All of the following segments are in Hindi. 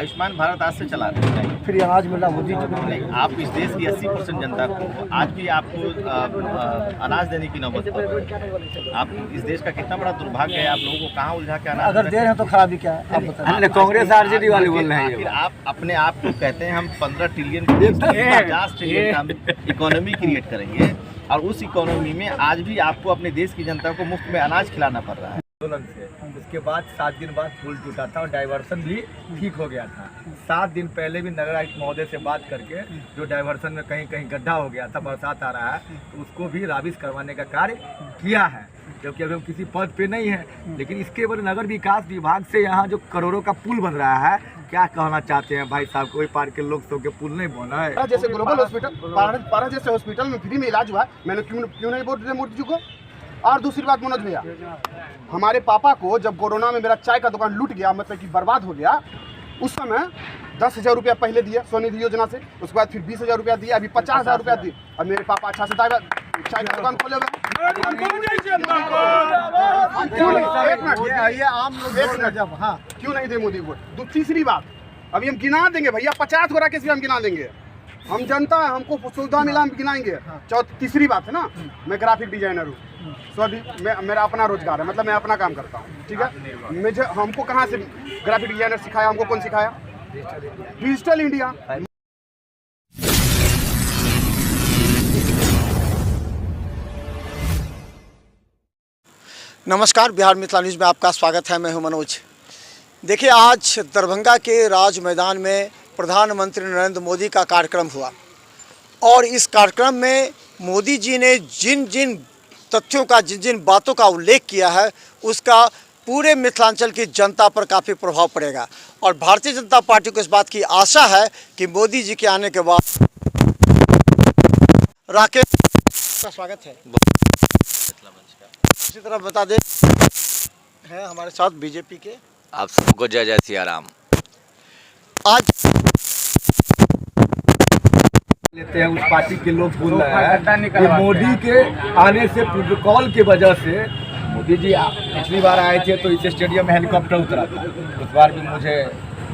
आयुष्मान भारत आज से चला रहे हैं, फिर अनाज मिला मोदी जी को नहीं, आप इस देश की 80% जनता को आज भी आपको अनाज देने की नौबत पर है। आप इस देश का कितना बड़ा दुर्भाग्य है, आप लोगों को कहाँ उलझा के अनाज अगर दे रहे हैं तो खराबी क्या है आप बताइए। कांग्रेस आरजेडी वाले बोल रहे हैं। फिर आप अपने आप को कहते हैं हम 15 ट्रिलियन 50 ट्रिलियन का इकोनॉमी क्रिएट करेंगे, और उस इकोनॉमी में आज भी आपको अपने देश की जनता को मुफ्त में अनाज खिलाना पड़ रहा है। उसके बाद 7 दिन बाद पुल टूटा था और डाइवर्सन भी ठीक हो गया था। 7 दिन पहले भी नगर आयुक्त महोदय से बात करके जो डाइवर्सन में कहीं कहीं गड्ढा हो गया था, बरसात आ रहा है, तो उसको भी राबिश करवाने का कार्य किया है, जबकि अभी हम किसी पद पे नहीं है। लेकिन इसके बाद नगर विकास विभाग से यहाँ जो करोड़ों का पुल बन रहा है, क्या कहना चाहते हैं भाई साहब? कोई पार के लोग सो के पुल नहीं बना है। जैसे ग्लोबल हॉस्पिटल पारा जैसे हॉस्पिटल में फ्री में इलाज हुआ, मैंने क्यों नहीं बोल रहे मोदी जी को। और दूसरी बात मनोज भैया, हमारे पापा को जब कोरोना में मेरा चाय का दुकान लूट गया, मतलब कि बर्बाद हो गया, उस समय 10,000 रुपया पहले दिया स्वनिधि योजना से, उसके बाद फिर 20,000 रुपया दिया, अभी 50,000 रुपया दिए, और मेरे पापा अच्छा से चाय का दुकान खोले हुए। क्यों नहीं दे मोदी वोट? तीसरी बात, अभी हम गिना देंगे भैया, 50 गो राकेश भी हम गिना देंगे। हम जनता है, हमको सुविधा मिला, हम गिनाएंगे। तीसरी बात है ना, मैं ग्राफिक डिजाइनर हूँ, मेरा अपना रोजगार है, मतलब मैं अपना काम करता हूँ, ठीक है। मुझे हमको कहाँ से ग्राफिक डिजाइनर सिखाया? हमको कौन सिखाया? Digital India. नमस्कार, बिहार मिथिला न्यूज़ में आपका स्वागत है। मैं हूं मनोज। देखिए, आज दरभंगा के राज मैदान में प्रधानमंत्री नरेंद्र मोदी का कार्यक्रम हुआ, और इस कार्यक्रम में मोदी जी ने जिन जिन तथ्यों का, जिन जिन बातों का उल्लेख किया है, उसका पूरे मिथिलांचल की जनता पर काफ़ी प्रभाव पड़ेगा। और भारतीय जनता पार्टी को इस बात की आशा है कि मोदी जी के आने के बाद राकेश का स्वागत है। इसी तरह बता दें, हैं हमारे साथ बीजेपी के। आप सबको जय जय सिया राम। आज लेते हैं, उस पार्टी के लोग बोल रहे हैं कि मोदी के आने से, प्रोटोकॉल की वजह से, मोदी जी पिछली बार आए थे तो इस स्टेडियम में हेलीकॉप्टर उतरा था, उस बार भी मुझे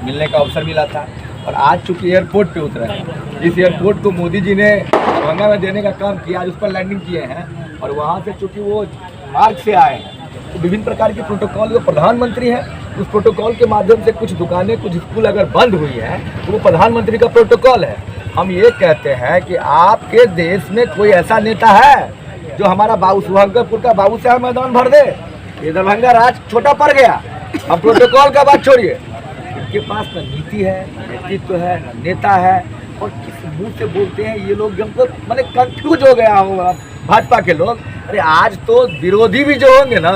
मिलने का अवसर मिला था। और आज चूँकि एयरपोर्ट पे उतरा है, इस एयरपोर्ट को मोदी जी ने दरभंगा में देने का काम किया, उस पर लैंडिंग किए हैं, और वहाँ से चूँकि वो मार्ग से आए हैं, तो विभिन्न प्रकार के प्रोटोकॉल, जो प्रधानमंत्री है, उस प्रोटोकॉल के माध्यम से कुछ दुकानें, कुछ स्कूल अगर बंद हुई है तो वो प्रधानमंत्री का प्रोटोकॉल है। हम ये कहते हैं कि आपके देश में कोई ऐसा नेता है जो हमारा शुभंकरपुर का बाबू साहब मैदान भर दे? ये दरभंगा राज छोटा पड़ गया। हम प्रोटोकॉल का बात छोड़िए, इनके पास न नीति है, न नेतृत्व है, न नेता है, और किस मुँह से बोलते हैं ये लोग, हमको मैंने कंफ्यूज हो गया हूँ भाजपा के लोग। अरे आज तो विरोधी भी जो होंगे ना,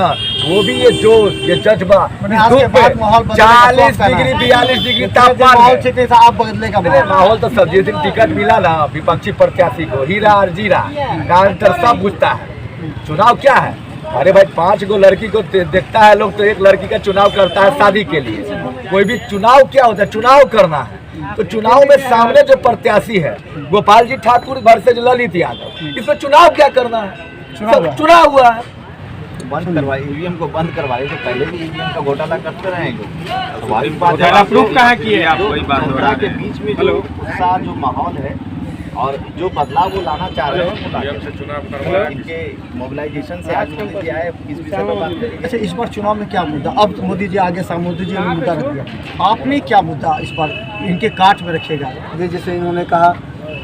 वो भी ये जज्बा 40 डिग्री 42 डिग्री तापमान, आप बदलने का माहौल तो सब जिस दिन टिकट मिला ना विपक्षी प्रत्याशी को, हीरा और जीरा का सब बुझता है। चुनाव क्या है? अरे भाई, 5 गो लड़की को देखता है लोग, तो एक लड़की का चुनाव करता है शादी के लिए। कोई भी चुनाव क्या होता है? चुनाव करना है। तो चुनाव में सामने जो प्रत्याशी है, गोपाल जी ठाकुर वर्सेज ललित यादव, इसमें चुनाव क्या करना है? चुनाव हुआ है, बंद करवाए, ईवीएम को बंद करवाए, तो पहले भी ईवीएम का घोटाला करते रहे लोग। प्रूफ कहाँ किए आप? वही बात हो रहा है के बीच में जो उत्साह, जो माहौल है, और जो बदलाव वो लाना चाह रहे हैं, इनके मोबिलाइजेशन से आज मोदी जी आए, इस विषय पर बात करेंगे। अच्छा, इस बार चुनाव में क्या मुद्दा? अब मोदी जी आगे, मोदी जी ने मुद्दा रख दिया, आपने क्या मुद्दा इस बार इनके काट में रखेगा? जैसे इन्होंने कहा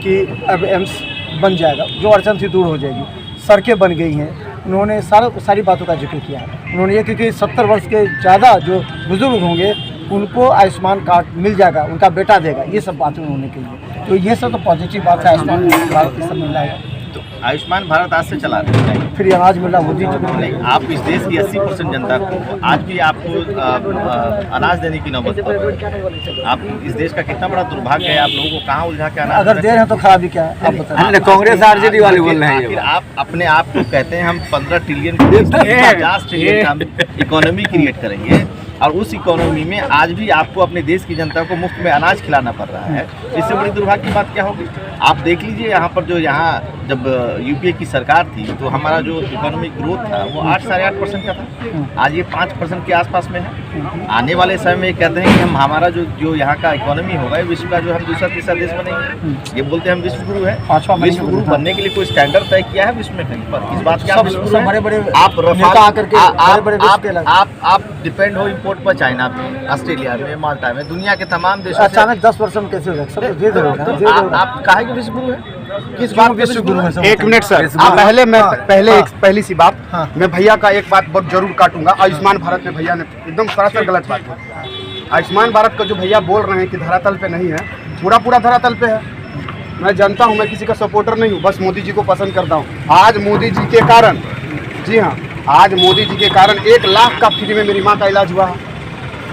कि अब एम्स बन जाएगा, जो अड़चन थी दूर हो जाएगी, सड़कें बन गई हैं, उन्होंने सारी बातों का जिक्र किया। उन्होंने ये कि 70 वर्ष के ज़्यादा जो बुजुर्ग होंगे उनको आयुष्मान कार्ड मिल जाएगा, उनका बेटा देगा, ये सब बातें उन्होंने कही। तो ये सब तो पॉजिटिव बात है। आयुष्मान भारत ये सब मिल रहा है, तो आयुष्मान भारत आज से चला रहे हैं, फिर अनाज मिला मोदी जी को। नहीं, आप इस देश की 80% जनता को आज भी आपको अनाज देने की नौबत पर है। आप इस देश का कितना बड़ा दुर्भाग्य है, आप लोगों को कहाँ उलझा के अनाज अगर दे रहे हैं तो खराबी क्या है आप बताइए। कांग्रेस आरजेडी वाले बोल रहे हैं। फिर आप अपने आप को कहते हैं हम 15 ट्रिलियन 50 ट्रिलियन का इकोनॉमी क्रिएट करेंगे, और उस इकोनॉमी में आज भी आपको अपने देश की जनता को मुफ्त में अनाज खिलाना पड़ रहा है। इससे बड़ी दुर्भाग्य की बात क्या होगी? आप देख लीजिए यहाँ पर जो जब यूपीए की सरकार थी तो हमारा जो इकोनॉमिक ग्रोथ था वो 8-8.5% का था। आज ये 5% के आसपास में है। आने वाले समय में कहते हैं कि हमारा जो यहाँ का इकोनॉमी होगा विश्व का जो हम दूसरा तीसरा देश बनेंगे। ये बोलते हैं हम विश्व गुरु है। विश्व गुरु बनने के लिए कोई स्टैंडर्ड तय किया है विश्व में कहीं पर? इस बात क्या आप डिपेंड हो इम्पोर्ट पर, चाइना पे, ऑस्ट्रेलिया में, माल्टा में, दुनिया के तमाम देशों से। अचानक 10% कैसे हो जाएगा? आप काहे के विश्व गुरु है? किस बात विश्व गुरु है? एक मिनट सर, पहली सी बात, मैं भैया का एक बात बहुत जरूर काटूंगा। आयुष्मान भारत में भैया ने एकदम सरासर गलत बात है। आयुष्मान भारत का जो भैया बोल रहे हैं कि धरातल पे नहीं है, पूरा धरातल पे है। मैं जानता हूँ, मैं किसी का सपोर्टर नहीं हूँ, बस मोदी जी को पसंद करता हूँ। आज मोदी जी के कारण, जी हाँ, आज मोदी जी के कारण 1 लाख का फ्री में मेरी माँ का इलाज हुआ। 1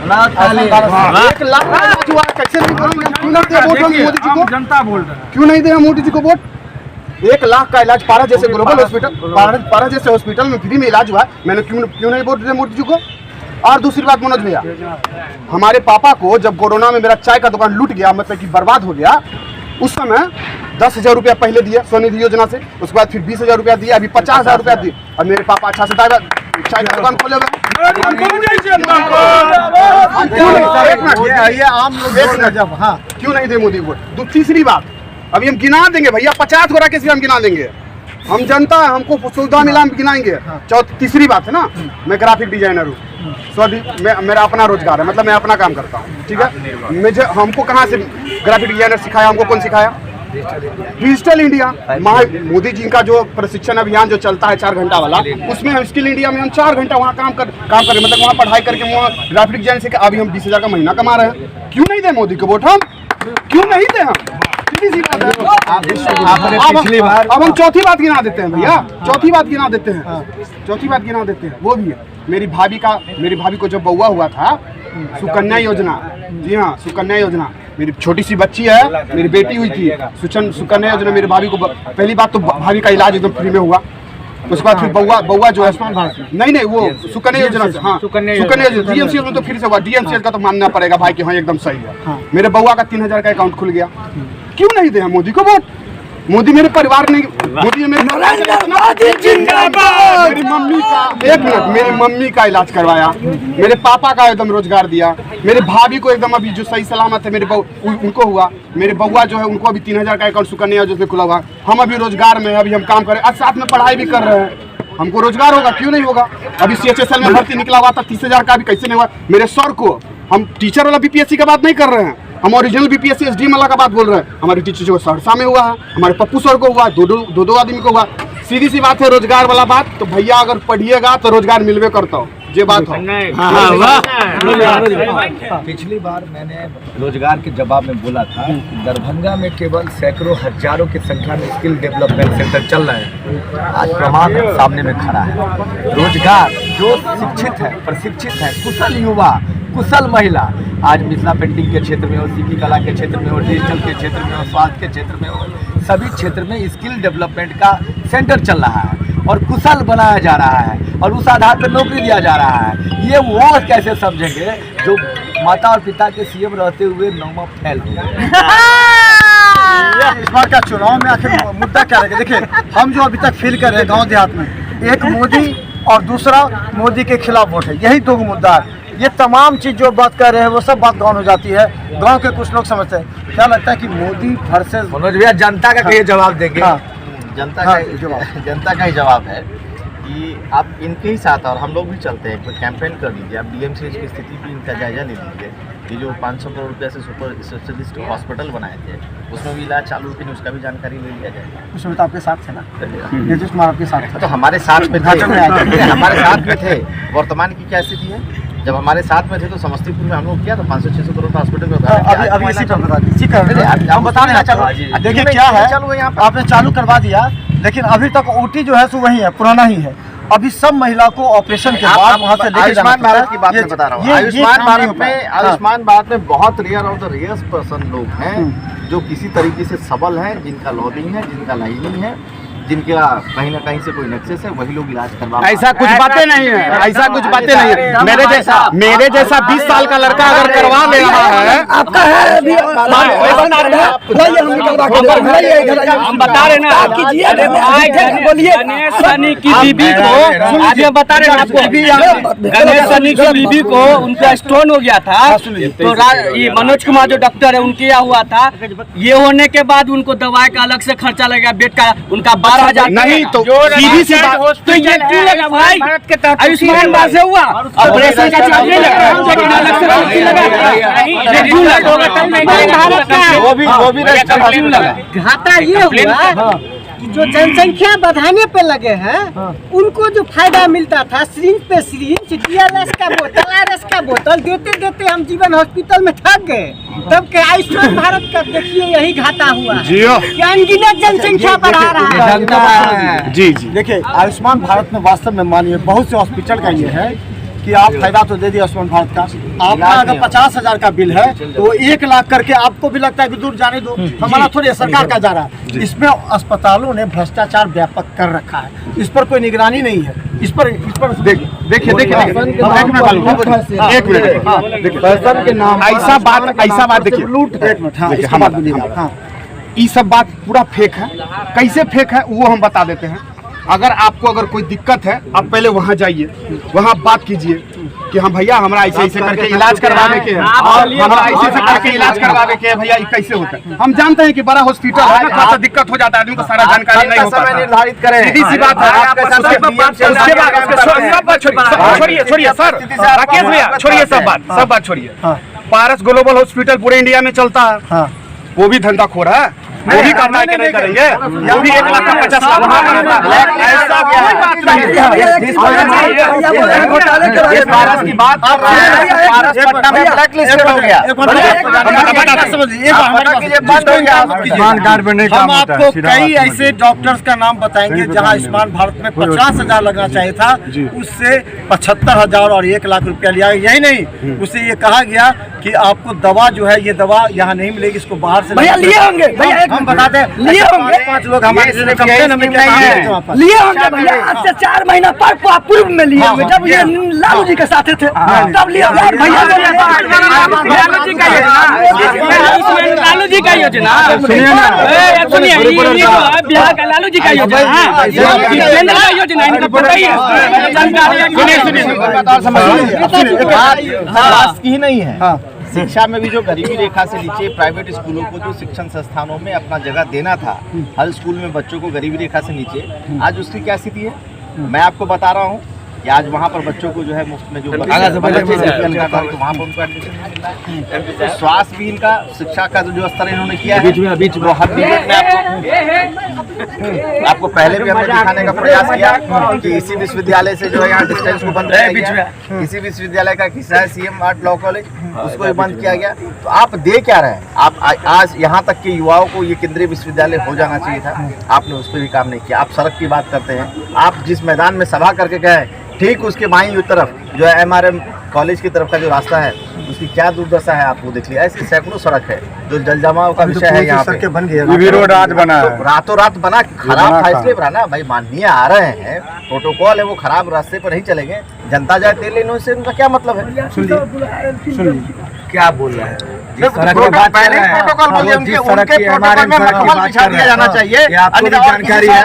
लाख का इलाज हुआ। कैसे नहीं बोलेंगे? क्यों नहीं दे वोट हम मोदी जी को? जनता बोल रहा है, क्यों नहीं दे हम मोदी जी को वोट? 1 लाख का इलाज पारा जैसे ग्लोबल हॉस्पिटल, पारा जैसे हॉस्पिटल में फ्री में इलाज हुआ। मैंने क्यों नहीं वोट दिया मोदी जी को? और दूसरी बात मनोज भैया, हमारे पापा को जब कोरोना में मेरा चाय का दुकान लूट गया, मतलब कि बर्बाद हो गया, उस समय 10,000 रुपया पहले दिया स्वनिधि योजना से, उसके बाद फिर 20,000 रुपया दिया, अभी 50,000 रुपया दिए। और मेरे पापा अच्छा से चाय का दुकान खोले हुए। क्यों नहीं दे मोदी वोट? तीसरी बात, अभी हम गिना देंगे भैया, 50 गोरा कैसे हम गिना देंगे? हम जनता है, हमको सुविधा मिला, हम गिनाएंगे। तीसरी बात है ना, मैं ग्राफिक डिजाइनर हूँ, मेरा अपना रोजगार है, मतलब मैं अपना काम करता हूँ, ठीक है। मुझे हमको कहाँ से ग्राफिक डिजाइनर सिखाया? हमको कौन सिखाया? Digital India. मोदी जी का जो प्रशिक्षण अभियान जो चलता है 4 घंटा वाला, उसमें हम स्किल इंडिया में हम 4 घंटा वहाँ काम करें, मतलब वहाँ पढ़ाई करके वहाँ ग्राफिक डिजाइन से अभी हम 20,000 का महीना कमा रहे हैं। क्यों नहीं दे मोदी को वोट? हम क्यों नहीं दे? हम अब हम चौथी बात गिना देते हैं भैया, चौथी बात गिना देते हैं, वो भी है। मेरी भाभी को जब बउआ हुआ था, सुकन्या योजना, जी हाँ, सुकन्या योजना, मेरी छोटी सी बच्ची है, मेरी बेटी हुई थी, सुकन्या योजना मेरी भाभी को, पहली बात तो भाभी का इलाज एकदम फ्री में हुआ। उसके बाद फिर बउआ जो है, नहीं वो सुकन्या योजना से, हाँ सुकन्या योजना, डीएमसीएच में तो फिर से हुआ। डीएमसीएच का तो मानना पड़ेगा भाई कि हाँ एकदम सही है। मेरे बउआ का 3,000 का अकाउंट खुल गया। क्यों नहीं दे हम मोदी को वोट? मोदी मेरे परिवार ने, मोदी मेरी मम्मी का इलाज करवाया, मेरे पापा का एकदम रोजगार दिया, मेरे भाभी को एकदम अभी जो सही सलामत है, मेरे उनको हुआ, मेरे बउआ जो है उनको अभी 3,000 का अकाउंट सुकन्या योजना से खुला हुआ। हम अभी रोजगार में, अभी हम काम कर रहे हैं, साथ में पढ़ाई भी कर रहे हैं, हमको रोजगार होगा, क्यों नहीं होगा? अभी CHSL में भर्ती निकला हुआ था, 30,000 का, अभी कैसे नहीं हुआ? मेरे सर को, हम टीचर वाला BPSC का बात नहीं कर रहे हैं, हम ओरिजिनल BPSC SDM वाला का बात बोल रहे हैं। हमारे टीचर को सहरसा में हुआ है, हमारे पप्पू सर को हुआ, दो आदमी को हुआ। सीधी सी बात है रोजगार वाला बात, तो भैया अगर पढ़िएगा तो रोजगार मिलवे करता हो, ये बात हो। पिछली बार मैंने रोजगार के जवाब में बोला था कि दरभंगा में केवल सैकड़ों हजारों की संख्या में स्किल डेवलपमेंट सेंटर चल रहे हैं। आज प्रमाण सामने में खड़ा है। रोजगार जो शिक्षित है, प्रशिक्षित है, कुशल युवा, कुशल महिला, आज मिथिला पेंटिंग के क्षेत्र में हो, सीपी कला के क्षेत्र में हो, डिजिटल के क्षेत्र में हो, स्वास्थ्य के क्षेत्र में हो, सभी क्षेत्र में स्किल डेवलपमेंट का सेंटर चल रहा है और कुशल बनाया जा रहा है और उस आधार पर नौकरी दिया जा रहा है। ये वो कैसे समझेंगे जो माता और पिता के CM रहते हुए नौमा फैल हो गए? इस बार का चुनाव में आखिर मुद्दा क्या रहेगा? देखिए, हम जो अभी तक फील कर रहे हैं गाँव देहात में, एक मोदी और दूसरा मोदी के खिलाफ वोट है, यही 2 मुद्दा है। ये तमाम चीज़ जो बात कर रहे हैं वो सब बात गाँव हो जाती है, गांव के कुछ लोग समझते हैं। क्या लगता है कि मोदी वर्सेस मनोज भैया जनता का कहिए जवाब देंगे? जनता का ही जवाब है कि आप इनके ही साथ, और हम लोग भी चलते हैं, कोई कैंपेन कर लीजिए, आप DMCH की स्थिति भी इनका जायजा ले लीजिए। ये जो 500 करोड़ रुपये से सुपर स्पेशलिस्ट हॉस्पिटल बनाए थे, उसमें भी इलाज चालू थी, उसका भी जानकारी ले लिया जाए। उसमें तो आपके साथ थे ना, नीतीश कुमार आपके साथ थे, तो हमारे साथ में थे, हमारे साथ में थे। वर्तमान की क्या स्थिति है? जब हमारे साथ में थे तो समस्तीपुर में हम लोग किया तो 500-600 करोड़ का हॉस्पिटल में अभी इसी पर बता दीजिए, हम बताने ना चलो। देखिए क्या है, आपने चालू करवा दिया, लेकिन अभी तक OT जो है सो वही है, पुराना ही है। अभी सब महिला को ऑपरेशन के बाद वहाँ से आयुष्मान भारत की बात मैं बता रहा हूँ। आयुष्मान भारत में बहुत rare of the rares person लोग हैं जो किसी तरीके से सबल हैं, जिनका लॉबिंग है, जिनका लाइनिंग है, जिनका कहीं ना कहीं से कोई नेक्सस है वही लोग इलाज करवा। ऐसा कुछ बातें नहीं है, ऐसा कुछ बातें नहीं है। मेरे जैसा 20 साल का लड़का अगर करवा ले रहा है, आपका है अभी हम बता रहे ना, बोलिए गणेश सनी की बीबी को, आज हम बता रहे हैं आपको, गणेश सनी की बीबी को उनका स्टोन हो गया था, तो ये मनोज कुमार जो डॉक्टर है उनके यहाँ हुआ था। ये होने के बाद उनको दवाई का अलग से खर्चा लगेगा, बेड का उनका 12,000 नहीं तो सीधी सी बात, तो ये क्यों लगा भाई? आयुष्मान भारत से हुआ, ऑपरेशन का चार्ज नहीं लगा, लेकिन अलग से क्यों लगा? वो भी क्यों लगा? घाटा ये हुआ कि जो जनसंख्या बढ़ाने पे लगे हैं उनको जो फायदा मिलता था, सिरिंज पे सिरिंज, DLS का बोतल, RS का बोतल देते देते हम जीवन हॉस्पिटल में थक गए। तब के आयुष्मान भारत का देखिए यही घाटा हुआ है, अनगिनत जनसंख्या बढ़ा रहा है। जी देखिए आयुष्मान भारत में वास्तव में मानिए बहुत से हॉस्पिटल का ये है कि आप फायदा तो दे दिए आयुष्मान भारत का, आपका अगर 50,000 का बिल है तो वो 1 लाख करके आपको भी लगता है कि दूर जाने दो, हमारा थोड़ी सरकार का जा रहा है। इसमें अस्पतालों ने भ्रष्टाचार व्यापक कर रखा है, इस पर कोई निगरानी नहीं है। इस पर देखिए एक मिनट, पैसा के नाम ऐसा बात देखिए, ये सब बात पूरा फेक है। कैसे फेक है वो हम बता देते हैं। अगर कोई दिक्कत है, आप पहले वहाँ जाइए, वहाँ बात कीजिए कि हाँ भैया हमारा ऐसे करके इलाज करवाने के है, और हमारा ऐसे करके इलाज करवाने के है भैया, ये कैसे होता है। हम जानते हैं कि बड़ा हॉस्पिटल है, थोड़ा सा दिक्कत हो जाता है, आदमी को सारा जानकारी नहीं होता। निर्धारित करें, सीधी सी बात है। छोड़िए सर, राकेश भैया छोड़िए सब बात छोड़िए। पारस ग्लोबल हॉस्पिटल पूरे इंडिया में चलता है, वो भी धंधा खो रहा है, वो भी करना है कि नहीं करेंगे, वो भी 1,50,000 भारत की बात कर रहे हैं। भारत पटना में ब्लैक लिस्टेड हो गया, हम आपको कई ऐसे डॉक्टर्स का नाम बताएंगे जहां आयुष्मान भारत में 50,000 लगना चाहिए था, उससे 75,000 और 1 लाख रुपया लिया। यही नहीं, उससे ये कहा गया कि आपको दवा जो है, ये दवा यहाँ नहीं मिलेगी, इसको बाहर से भैया लिए होंगे, भैया हम बताते हैं, लिए होंगे 5 लोग हमारे लिए कंप्लेन हमें लिए होंगे भैया, आज से 4 महीना पूर्व में लिए होंगे, जब ये लालू जी के साथ थे तब लिए भैया। लालू जी का योजना सुनिए ना, बिहार का लालू जी का योजना, केंद्र का योजना, इनका पता ही है, जानकारी ही नहीं है। शिक्षा में भी जो गरीबी रेखा से नीचे प्राइवेट स्कूलों को जो शिक्षण संस्थानों में अपना जगह देना था, हर स्कूल में बच्चों को गरीबी रेखा से नीचे, आज उसकी क्या स्थिति है मैं आपको बता रहा हूँ कि आज वहाँ पर बच्चों को जो है मुफ्त में जो तो वहाँ पर उनको एडमिशन मिल रहा है। तो स्वास्थ्य भी इनका, शिक्षा का जो स्तर इन्होंने किया है, वो हर डिबेट में आपको पहले भी हमने दिखाने का प्रयास किया कि इसी विश्वविद्यालय से जो है यहाँ डिस्टेंस को बंद किया गया। इसी विश्वविद्यालय का किस्सा है CM आर्ट लॉ कॉलेज, उसको भी बंद किया गया। तो आप दे क्या रहे हैं? आप आज यहाँ तक के युवाओं को ये केंद्रीय विश्वविद्यालय हो जाना चाहिए था, आपने उस पर भी काम नहीं किया। आप सड़क की बात करते हैं, आप जिस मैदान में सभा करके गए ठीक उसके बाईं तरफ जो है MRM कॉलेज की तरफ का जो रास्ता है, उसकी क्या दुर्दशा है आपको देख लिया। ऐसी सैकड़ों सड़क है जो जल जमाव का विषय है, यहाँ पे बन गया, रोड आज बना है, रातों रात बना, खराब था इसलिए बना। भाई माननीय आ रहे हैं, प्रोटोकॉल है, वो खराब रास्ते पर नहीं चलेंगे, जनता जाए तेल लेने से उनका क्या मतलब है? सुनिए क्या बोल रहा है, पहले प्रोटोकॉल बोलिए, उनके प्रोटोकॉल में मखमल बिछा दिया जाना चाहिए, जानकारी है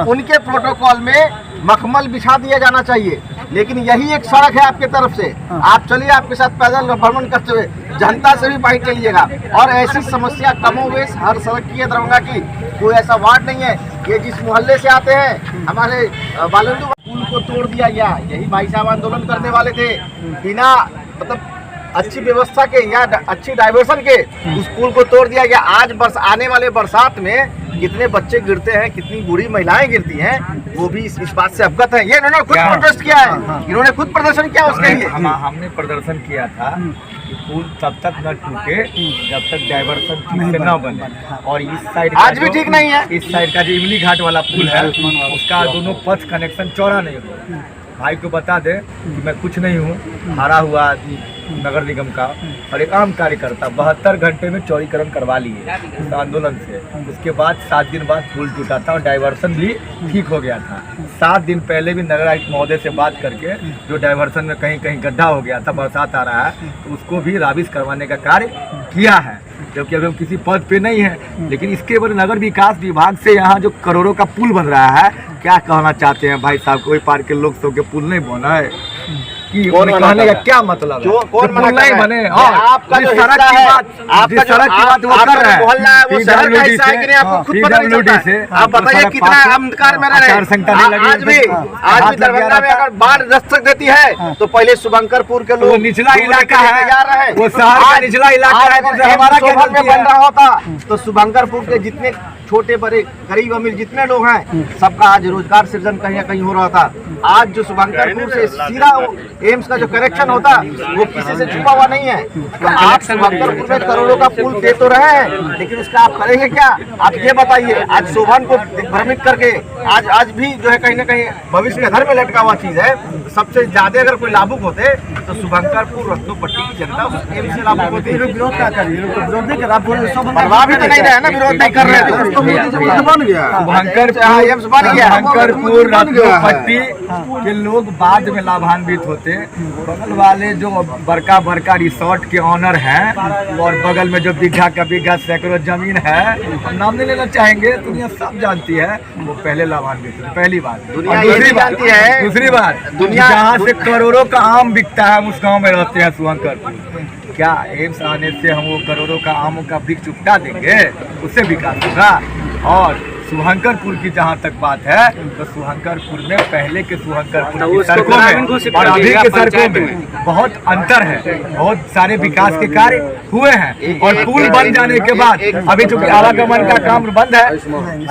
उनके प्रोटोकॉल में मखमल बिछा दिया जाना चाहिए। लेकिन यही एक सड़क है आपके तरफ से, आप चलिए, आपके साथ पैदल भ्रमण करते हुए जनता से भी बाइक चलिएगा। और ऐसी समस्या कमोवेश हर सड़क की है दरभंगा की, कोई ऐसा वार्ड नहीं है। ये जिस मोहल्ले से आते हैं, हमारे बालंदू पुल को तोड़ दिया गया, यही भाई साहब आंदोलन करने वाले थे, बिना मतलब अच्छी व्यवस्था के या अच्छी डाइवर्सन के उस पुल को तोड़ दिया गया। आज आने वाले बरसात में कितने बच्चे गिरते हैं, कितनी बूढ़ी महिलाएं गिरती हैं, वो भी इस बात से अवगत है। ये इन्होंने खुद प्रोटेस्ट किया है, इन्होंने खुद प्रदर्शन किया उसके लिए। हमने प्रदर्शन किया था कि पुल तब तक न टूटे जब तक डाइवर्सन ठीक से न बने। और इस साइड आज भी ठीक नहीं है, इस साइड का जो इमली घाट वाला पुल है, उसका दोनों पथ कनेक्शन चौड़ा नहीं हुआ। भाई को बता दे कि मैं कुछ नहीं हूँ, हारा हुआ आदमी नगर निगम का और एक आम कार्यकर्ता 72 घंटे में चौड़ीकरण करवा लिए इस आंदोलन से। उसके बाद 7 दिन बाद पुल टूटा था और डाइवर्सन भी ठीक हो गया था। 7 दिन पहले भी नगर आयुक्त महोदय से बात करके जो डाइवर्सन में कहीं कहीं गड्ढा हो गया था, बरसात आ रहा है, तो उसको भी राबिश करवाने का कार्य किया है, जबकि अभी हम किसी पद पे नहीं है। लेकिन इसके बाद नगर विकास विभाग से यहाँ जो करोड़ों का पुल बन रहा है, क्या कहना चाहते हैं भाई साहब? कोई पार के लोग के पुल नहीं बना है कि कहने का क्या मतलब है? कौन मना कर नहीं रहा है? बने? आपका जो सड़क हिस्सा की है, बात, आपका जिस सड़क की बात वो आपका कर रहे जो हैं, मोहल्ला है वो शहर का हिस्सा है कि नहीं, आपको खुद पता नहीं चलता PWD है। आप बताइए कितना अंधकार में रह रहे हैं। आज भी दरभंगा में अगर बाढ़ दस्तक देती है तो पहले शुभंकरपुर के वो लोग निचला इलाका है, तैयार रहे। वो शहर का निचला इलाका है, जिसे हमारा क्या में गलती बन है? रहा होता तो शुभंकरपुर के जितने छोटे बड़े गरीब अमीर जितने लोग हैं, सबका आज रोजगार सृजन कहीं ना कहीं हो रहा था। आज जो शुभंकरपुर से सीधा एम्स का जो कनेक्शन होता वो किसी से छुपा हुआ नहीं है। तो आप शुभंकरपुर में करोड़ों का पुल दे तो रहे हैं, लेकिन उसका आप करेंगे क्या? आप ये बताइए। आज शोभन को भ्रमित करके आज भी जो है कहीं ना कहीं भविष्य के घर में लटका हुआ चीज है। सबसे ज्यादा अगर कोई लाभुक होते तो शुभंकरपुर रत्नोपट्टी की जनता उस एम्स से लाभुक होती। विरोध क्या कर रही है? विरोध नहीं कर रहा, बनवा भी तो नहीं रहे ना, विरोध नहीं कर रहे थे। बन गया। शुभंकरपुर रत्नोपट्टी के लोग बाद में लाभान्वित होते। बगल वाले जो बड़का बड़का रिसोर्ट के ऑनर हैं और बगल में जो बीघा का बीघा सैकड़ों जमीन है, हम नाम नहीं लेना चाहेंगे, दुनिया सब जानती है, वो पहले लाभान्वित हुए। पहली बात। दुनिया और ये भी जानती है। दूसरी बात, दुनिया जहाँ से करोड़ों का आम बिकता है, हम उस गाँव में रहते हैं शुभंकरपुर। क्या एम्स आने से हम वो करोड़ों का आमों का वृक्ष उपटा देंगे? उससे विकास होगा। और शुभंकरपुर की जहाँ तक बात है, तो शुभंकरपुर में पहले के शुभंकरपुर की सड़कों में और अभी के सड़कों में बहुत अंतर है। बहुत सारे विकास के कार्य हुए हैं और पुल बन जाने के बाद अभी चूंकि आवागमन का काम बंद है,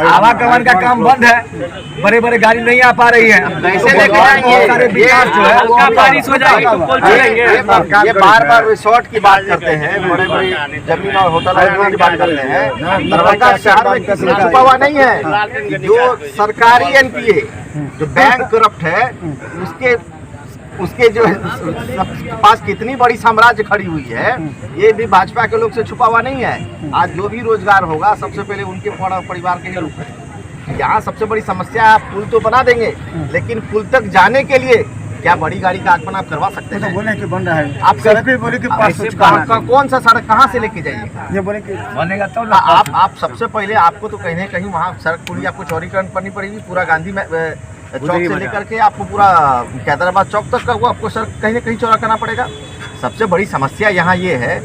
आवागमन का काम बंद है, बड़े बड़े गाड़ी नहीं आ पा रही है, तो बहुत सारे विकास जो है वो बारिश हो जाएगी तो पुल छोड़ेंगे। ये बार बार रिसोर्ट की बात करते हैं, बड़े बड़े जमीन और होटल की बात करते हैं। दरभंगा शहर में किसी को छुपा हुआ नहीं है कि जो सरकारी एनपीए जो बैंक करप्ट है, उसके जो पास कितनी बड़ी साम्राज्य खड़ी हुई है, ये भी भाजपा के लोग से छुपा हुआ नहीं है। आज जो भी रोजगार होगा सबसे पहले उनके परिवार के लिए। यहाँ सबसे बड़ी समस्या है, आप पुल तो बना देंगे, लेकिन पुल तक जाने के लिए क्या बड़ी गाड़ी का आगमन आप करवा सकते हैं? बोले कि बन रहा है, आप सड़क भी बोले कि कौन सा सड़क कहाँ से लेके जाइएगा? ये बोले कि बनेगा तो आप सबसे पहले आपको तो कहीं ना कहीं वहाँ सड़क पूरी आपको चौड़ीकरण करनी पड़ेगी। पूरा गांधी चौक से लेकर के आपको पूरा कैदराबाद चौक तक का वो आपको सड़क कहीं ना कहीं चौड़ा करना पड़ेगा। सबसे बड़ी समस्या यहाँ ये है,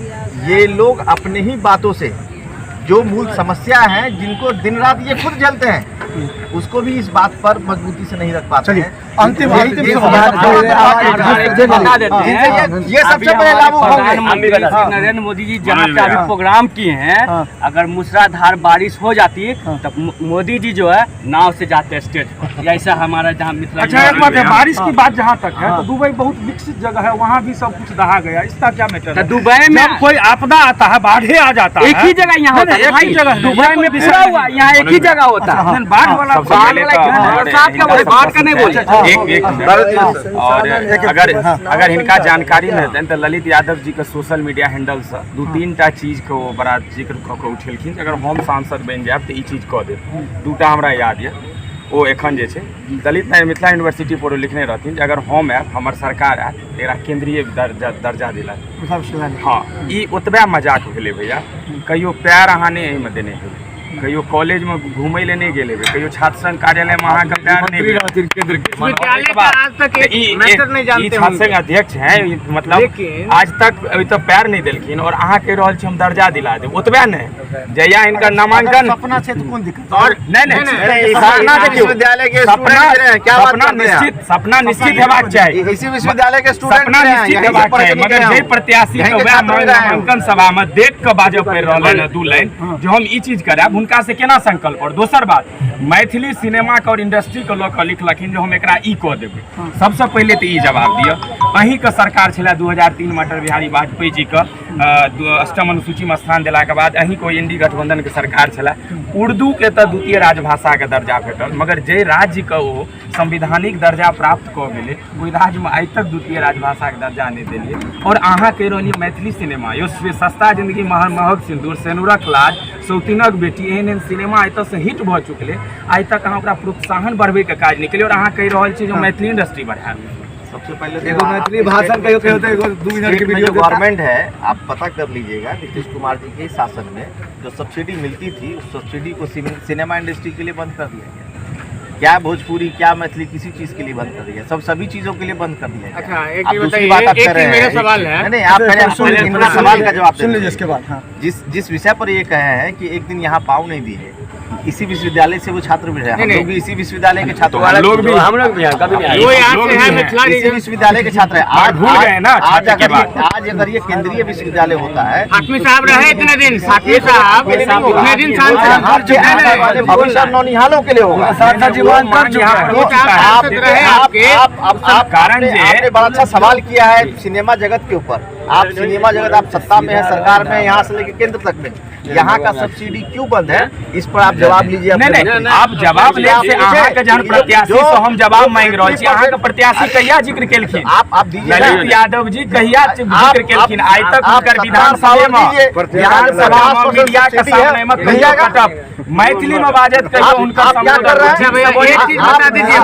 ये लोग अपने ही बातों से जो मूल समस्या है, जिनको दिन रात ये खुद जलते हैं, उसको भी इस बात पर मजबूती से नहीं रख पाते हैं। अंतिम बता देते हैं ये सबसे पहले लागू होंगे। प्रधानमंत्री नरेंद्र मोदी जी जहाँ पे अभी प्रोग्राम किए हैं, अगर मूसलाधार बारिश हो जाती है तब मोदी जी जो है नाव से जाते हैं स्टेज पर। ऐसा हमारा जहाँ मिथिला। अच्छा, एक बात है, बारिश की बात जहाँ तक है तो दुबई बहुत विकसित जगह है, वहाँ भी सब कुछ दहा गया, इसका क्या मैटर है? दुबई में जब कोई आपदा आता है, बाढ़े आ जाता है, एक ही जगह यहाँ होता है, एक ही जगह दुबई में बिखरा हुआ, यहाँ एक ही जगह होता है। बाढ़ वाला बरसात का बोले, बाढ़ का नहीं बोले। एक और अगर इनका जानकारी नहीं रहते तो ललित यादव जी के सोशल मीडिया हैंडल से 2-3टा चीज के वो बड़ा जिक्र कऽ के उठेलखिन। अगर हम सांसद बनि जायब तो ई चीज कऽ देब। 2टा हमरा याद है। वो एखन जे छै दलित मिथिला यूनिवर्सिटी पर लिखने रहथिन जे अगर हम आयब, हमर सरकार आयत, एकरा केंद्रीय दर्जा दिलायत। हाँ, ई ओतबे मजाक भेलै भैया। कहियो पैर अहाँ नहि एहिमे देने हेबै, कहियो कॉलेज में घूमय ले नहीं गेले, कहियो छात्र संघ कार्यालय में अहाँ के पैर नहीं छात्र संघ अध्यक्ष हैं, मतलब आज तक अभी तक पैर नहीं देलखिन और अहाँ कह रहल छी हम दर्जा दिला देब। ओतबे नहीं, जहिया इनका नामांकन अपना क्षेत्र कौन दिक्कत और विश्वविद्यालय के सपना निश्चित हेबाक चाही। इसी विश्वविद्यालय के सपना निश्चित हेबाक चाही, मगर जे प्रत्याशी के वह नामांकन सभा में देख के बाजब पड़ि रहल है 2 लाइन जो हम ई चीज करायब, हुनका से केना संकल्प। और दोसर बात, मैथिली सिनेमा के और इंडस्ट्री के लोग लिखलखिन जो हम एकरा ई कह देबै। सबसे पहले तो ई जवाब दिअ, अहीं के सरकार छला 2003 में अटल बिहारी वाजपेयी जी के अष्टम अनुसूची में स्थान देला के बाद अहीं को एनडी गठबंधन के सरकार छला। उर्दू के तो द्वितीय राजभाषा के दर्जा भेटल, मगर जे राज्य के वो संवैधानिक दर्जा प्राप्त कऽ गेलै ओहि राज्य में आइ तक द्वितीय राजभाषा के दर्जा नहीं देलिए। और अहाँ कहि रहलिए मैथिली सिनेमा यो सस्ता जिंदगी महग सिंदूर, सेनुरक लाज, सौतीनक बेटी, एहन सिनेमा आइ तक से हिट भऽ चुकले, आइ तक अहाँ ओकरा प्रोत्साहन बढ़बै के काज नहीं केलिए। और अहाँ कहि रहल छी जो मैथिली इंडस्ट्री बढ़ाएब। सबसे पहले देखो मैथिली भाषण का 2 मिनट की वीडियो जो गवर्नमेंट है, आप पता कर लीजिएगा नीतीश कुमार जी के शासन में जो सब्सिडी मिलती थी उस सब्सिडी को सिनेमा इंडस्ट्री के लिए बंद कर दिया गया। क्या भोजपुरी, क्या मैथिली, किसी चीज के लिए बंद कर दिया, सभी चीजों के लिए बंद कर दिया। अच्छा, एक दूसरी बात आप कर रहे हैं, मेरा सवाल है। नहीं, आप पहले सवाल का जवाब सुन लीजिए। इसके बाद जिस विषय पर ये कहे हैं कि एक दिन यहाँ पाव नहीं दिए, इसी विश्वविद्यालय से वो छात्र भी रहे, हम लोग भी इसी विश्वविद्यालय के छात्र, हम लोग भी कभी इसी विश्वविद्यालय के छात्र हैं। आज भूल गए ना, आज अगर ये केंद्रीय विश्वविद्यालय होता है, हाशमी साहब रहे इतने दिन, हाशमी साहब इतने दिन भविष्य नौनिहालों के लिए होगा। आपने बड़ा अच्छा सवाल किया है सिनेमा जगत के ऊपर। आप सिनेमा जगत, आप सत्ता में है, सरकार में, यहाँ से लेकर केंद्र तक में, यहाँ का सब्सिडी क्यों बंद है, इस पर आप जवाब लीजिए। नहीं, आप जवाब ले से अहाँ के जहन प्रत्याशी से हम जवाब मांग रहल छी। अहाँ के प्रत्याशी कहिया जिक्र केलखिन? आप दीजिए। ललित यादव जी कहिया जिक्र केलखिन? आइ तक हुनकर विधानसभा में मीडिया के सामने में कहिया कटप मैथिली में बाजत कहियो उनका संबोधन। एक चीज बता दीजिए,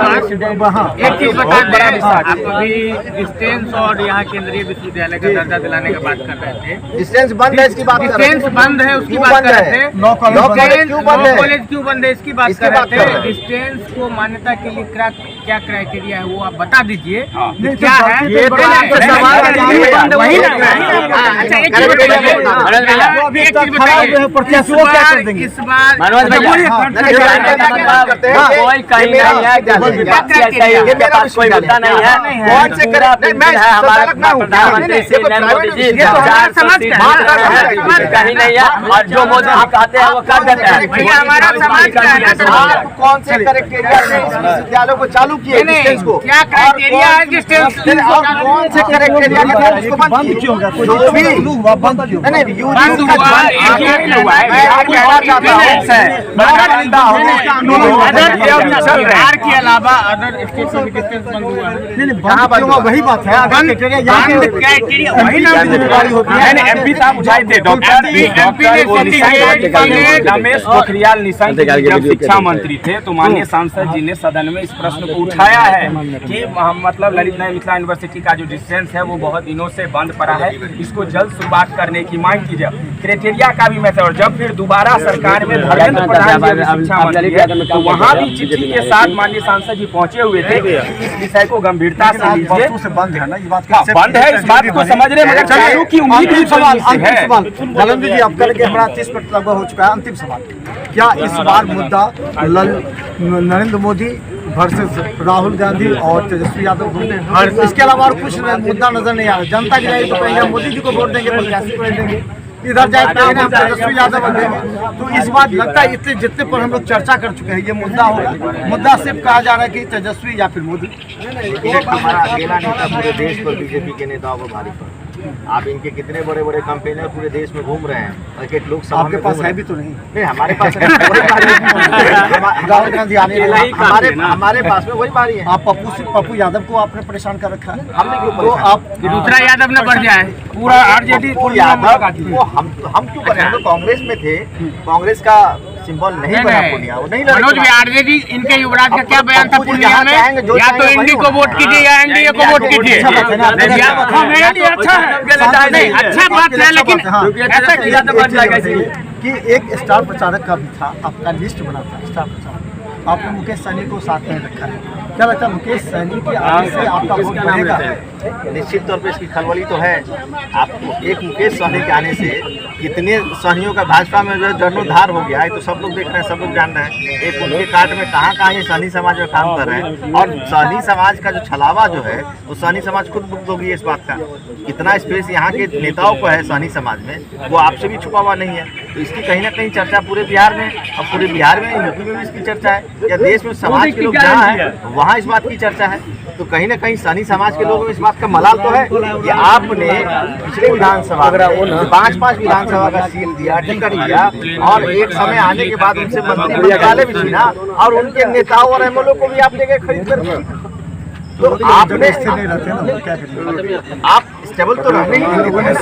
एक चीज बता दें, आप अभी डिस्टेंस और यहाँ केंद्रीय विश्वविद्यालय का दर्जा दिलाने की बात कर रहे थे। डिस्टेंस बंद है, इसकी बात कर रहे हैं। डिस्टेंस बंद है, उसकी बात कर रहे थे। लॉ कॉलेज क्यों बंद है, इसकी बात कर रहे थे। डिस्टेंस को मान्यता के लिए क्या क्राइटेरिया है वो आप बता दीजिए, क्या है। ये तो सवाल वही ना। अच्छा, एक चीज बताइए, इस बार कोई कहीं नहीं है, कोई मुद्दा नहीं है। कौन से हमारा प्रधानमंत्री श्री नरेंद्र मोदी जी कहीं नहीं है, और जो मोदी जी कहते हैं वो कर देते हैं। हमारा समाज का है। आप कौन से क्राइटेरिया से इस विश्वविद्यालय को चालू किए? डिस्टेंस को क्या क्राइटेरिया है डिस्टेंस? कौन से क्राइटेरिया इसको बंद क्यों होगा? जो भी बंद क्यों? नहीं, बंद हुआ, एक ही हुआ है। बिहार के अलावा अदर स्टेट से भी डिस्टेंस बंद हुआ है। वही बात है, क्राइटेरिया वही ना होती है। एमपी साहब उठाए थे, डॉक्टर रमेश पोखरियाल निशंक जब शिक्षा मंत्री थे तो माननीय सांसद जी ने सदन में इस प्रश्न को उठाया है कि मतलब ललित नारायण मिथिला यूनिवर्सिटी का जो डिस्टेंस है वो बहुत दिनों से बंद पड़ा है, इसको जल्द शुरुआत करने की मांग की जाए। क्राइटेरिया का भी मैटर, और जब फिर दोबारा सरकार में धर्मेंद्र प्रधान शिक्षा मंत्री है तो वहाँ भी चिट्ठी के साथ माननीय सांसद जी पहुंचे हुए थे। इस विषय को गंभीरता से लीजिए। बंद है ना ये बात, बंद है, इस बात को समझ रहे, मगर चालू की उम्मीद भी सवाल जलंधर जी आपका लेके हमारा 30 मिनट लगभग हो चुका है। अंतिम सवाल, क्या इस बार मुद्दा नरेंद्र मोदी वर्सेस राहुल गांधी और तेजस्वी यादव, इसके अलावा और कुछ मुद्दा नजर नहीं आ रहा? जनता की राय तो कहेंगे मोदी जी को वोट देंगे, प्रत्याशी को देंगे, इधर जाए हम तेजस्वी यादव देंगे। तो इस बात लगता है इतने जितने पर हम लोग चर्चा कर चुके हैं ये मुद्दा होगा, मुद्दा सिर्फ कहा जा रहा है कि तेजस्वी या फिर मोदी। हमारा अकेला नेता पूरे देश पर बीजेपी के नेताओं को भारी पड़ा। आप इनके कितने बड़े बड़े कैंपेनर पूरे देश में घूम रहे हैं, एक लोग आपके पास है भी तो नहीं हमारे पास राहुल गांधी आने हमारे पास में वही बारी है। आप पप्पू यादव को आपने परेशान कर रखा है। हमने क्यों तो आप दूसरा यादव न बढ़ जाए पूरा आरजेडी हम क्यों बने? हम तो कांग्रेस में थे, कांग्रेस का सिंबल नहीं बना पूर्णिया, वो नहीं मनोज आरजेडी इनके युवराज का क्या बयान था पूर्णिया में? या तो एनडी को वोट कीजिए या एनडीए को वोट कीजिए। मेरे लिए अच्छा है, अच्छा बात है, लेकिन ऐसा किया तो बच जाएगा कि एक स्टार प्रचारक का भी था, आपका लिस्ट बना था स्टार प्रचारक, आपने मुकेश सहनी को साथ में रखा है, क्या लगता है मुकेश सहनी के आने से आपका वोट बढ़ेगा? निश्चित तौर पे इसकी खलबली तो है। आपको एक मुकेश सहनी के आने से कितने सहनियों का भाजपा में जो जीर्णोद्धार हो गया है तो सब लोग देख रहे हैं, सब लोग जान रहे हैं। एक उनके काट में कहाँ ये सहनी समाज में काम कर रहे हैं, और सहनी समाज का जो छलावा जो है वो सहनी समाज खुद मुक्त होगी इस बात का। कितना स्पेस यहाँ के नेताओं को है सहनी समाज में, वो आपसे भी छुपा हुआ नहीं है। तो इसकी कहीं ना कहीं चर्चा पूरे बिहार में, और पूरे बिहार में यूपी में भी इसकी चर्चा है, या देश में समाज के लोग जहाँ है वहाँ इस बात की चर्चा है। तो कहीं ना कहीं सहनी समाज के लोगों में इस बात का मलाल तो है कि आपने पिछले विधानसभा में 5 विधानसभा का सील दिया, टिकट दिया, और एक समय आने के बाद उनसे मंत्री निकाले भी छीना, और उनके नेताओं और एमएलए को भी आप जगह खरीद कर। तो आपने नहीं रहते ना, क्या करेंगे? आप स्टेबल तो रहने ही नहीं देते,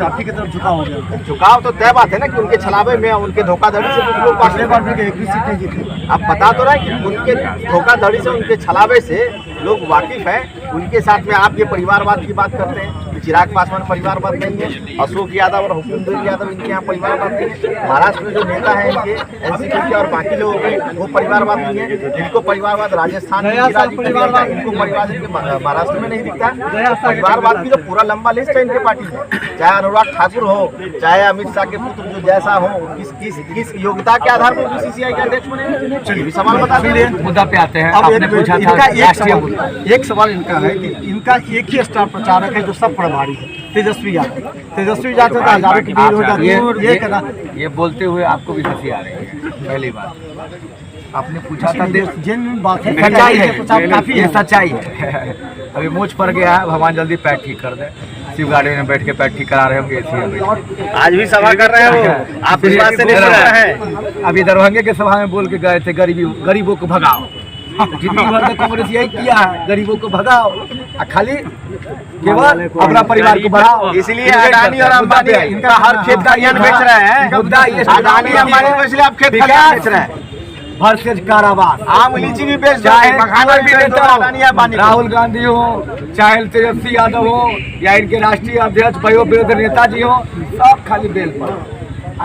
आपकी की तरफ झुकाव हो गया। झुकाव तो तय बात है ना कि उनके छलावे में, उनके धोखाधड़ी से कुछ लोग पिछले बार भी एक भी सीटें जीते। आप बता तो रहे कि उनके धोखाधड़ी से, उनके छलावे से लोग वाकिफ है। उनके साथ में आप ये परिवारवाद की बात करते हैं, चिराग पासवान परिवारवाद नहीं है, अशोक यादव और हुकुमदेव यादव इनके यहाँ परिवारवाद नहीं है। महाराष्ट्र में जो नेता है इनके एनसीपी के और बाकी लोगों के, वो परिवारवाद नहीं है। इनको परिवारवाद राजस्थान में, इनको परिवार इनके महाराष्ट्र में नहीं दिखता। परिवारवाद की जो पूरा लंबा लिस्ट है इनके पार्टी में, चाहे अनुराग ठाकुर हो, चाहे अमित शाह के पुत्र जो जैसा हो, किस योग्यता के आधार पर बीसीसीआई के अध्यक्ष बने, चलिए सवाल बता दीजिए। मुद्दा पे आते हैं। अब आपने पूछा था एक सवाल इनका है कि इनका एक ही स्टार प्रचारक है जो सब प्रभारी है, तेजस्वी यादव। तेजस्वी यादव तो हजारों की भीड़ हो जाती है। ये कहना, ये बोलते हुए आपको भी हंसी आ रही है। पहली बात आपने पूछा था, जेन्युइन बात है, सच्चाई है, काफी ये है। सच्चाई है। अभी मोच पड़ गया है, भगवान जल्दी पैर ठीक कर दे। शिव गाड़ी में बैठ के पैर ठीक करा रहे होंगे। आज भी सभा कर रहे हो आप, इस बात से नहीं बोल रहे हैं। अभी दरभंगे के सभा में बोल के गए थे, गरीबों को भगाओ। जितनी बार कांग्रेस यही किया है, गरीबों को भगाओ, खाली केवल अपना परिवार को बढ़ाओ। इसलिए अडानी और अंबानी इनका हर खेत का ज्ञान बेच रहे हैं। मुद्दा ये अडानी अंबानी को इसलिए आप खेत का बेच रहे हैं। वर्सेज कारावास, आम लीची भी बेच चाहे मखाना भी बेच अडानी अंबानी। राहुल गांधी हो, चाहे तेजस्वी यादव हो, या इनके राष्ट्रीय अध्यक्ष वयोवृद्ध नेताजी हो, सब खाली बेल पर।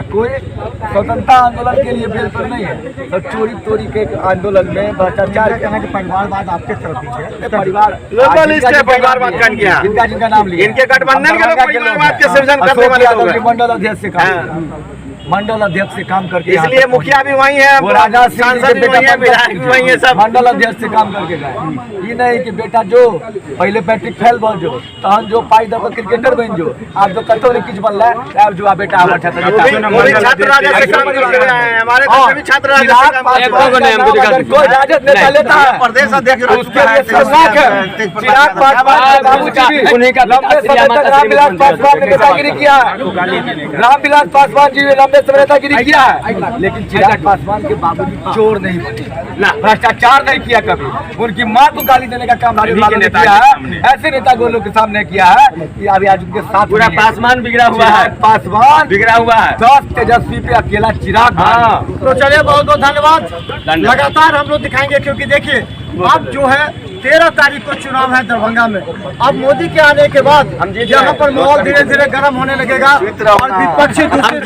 कोई स्वतंत्रता आंदोलन के लिए बेल पर नहीं है, तो चोरी तोरी के आंदोलन में भ्रष्टाचार कहना कि परिवारवाद आपके तरफ पीछे परिवार लोकल लिस्ट है, परिवारवाद का किया। जिनका नाम लिया, इनके गठबंधन के लोग परिवारवाद के सृजन करने वाले लोग हैं। मंडल अध्यक्ष से काम, मंडल अध्यक्ष से काम करके, इसलिए मुखिया भी वही है, वो राजा सांसद भी वही है, विधायक भी वही है, सब मंडल अध्यक्ष से काम करके गए। ये नहीं कि बेटा जो पहले पैट्रिक फेल बन जो, तहन जो पाई दब क्रिकेटर बन जो, आप जो कतो नहीं किछ बनला है, अब जो आ बेटा हमर छात्र छात्र राजा से काम करके गए हैं। हमारे तो सभी छात्र राजा से काम करके कोई राजद नेता लेता है, प्रदेश अध्यक्ष चिराग पासवान बाबूजी उन्हीं का लंबे समय तक रामविलास पासवान ने नेतागिरी किया है। रामविलास पासवान जी ने लंबे समय नेतागिरी किया है, लेकिन चिराग पासवान के बाबूजी चोर नहीं बने, भ्रष्टाचार नहीं किया कभी। उनकी माँ को गाली देने का काम राजद ने किया है। ऐसे नेता गोलों के सामने किया है कि अभी आज उनके साथ पूरा पासवान बिगड़ा हुआ है, पासवान बिगड़ा हुआ है। 10 तेजस्वी पे अकेला चिराग। तो चलिए, बहुत बहुत धन्यवाद। लगातार हम लोग दिखाएंगे, क्योंकि देखिए अब जो है 13 तारीख को चुनाव है दरभंगा में। अब मोदी के आने के बाद यहाँ पर माहौल धीरे धीरे गर्म होने लगेगा, और विपक्षी दूसरी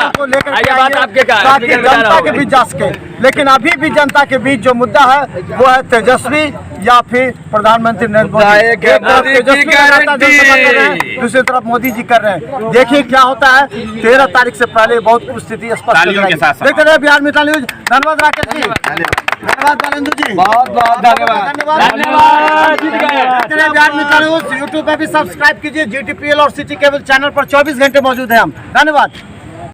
को लेकर ताकि जनता के बीच जा सके। लेकिन अभी भी जनता के बीच जो मुद्दा है वो है तेजस्वी या फिर प्रधानमंत्री नरेंद्र मोदी। एक तरफ तेजस्वी दूसरी तरफ मोदी जी कर रहे हैं। देखिए क्या होता है। 13 तारीख से पहले बहुत स्थिति स्पष्ट हो जाएगी। देखते रहे बिहार मित्र न्यूज। धन्यवाद राकेश जी, धन्यवाद नरेंद्र जी, बहुत बहुत धन्यवाद। बिहार मित्र न्यूज यूट्यूब पे भी सब्सक्राइब कीजिए। GTPL और सिटी केबल चैनल पर 24 घंटे मौजूद है हम। धन्यवाद।